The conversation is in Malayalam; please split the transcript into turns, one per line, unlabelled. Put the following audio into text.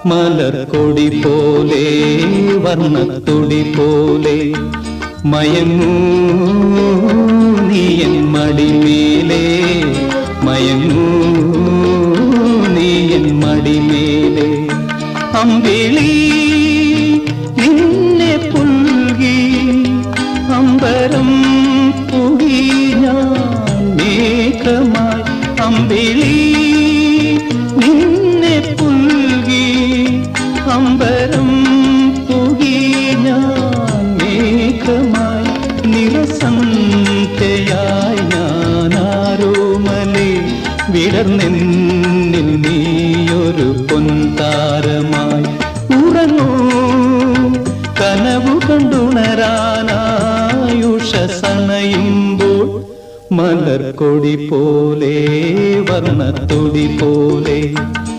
മലർക്കൊടി പോലെ വർണ്ണത്തൊടി പോലെ മയങ്ങൂ നീയൻ മടിമേലേ, മയങ്ങൂ നീയൻ മടിമേലേ. അമ്പിളി നിന്നെ പുൽകി അമ്പരം പുകി ഞാൻ മേഘമായി. അമ്പിളി നിന്നെ പുൽകി അമ്പരം പുകി ഞാൻ മേഘമായി. നിറസന്ധ്യയായി ഞാനാരോമലേ വിടർന്നെന്നിൽ നീയൊരു പൊൻതാരമായി. ഉറങ്ങൂ കനവു കണ്ടുണരാനായുഷസണയുമ്പോൾ മലർക്കൊടി പോലെ വർണ്ണത്തൊടി പോലെ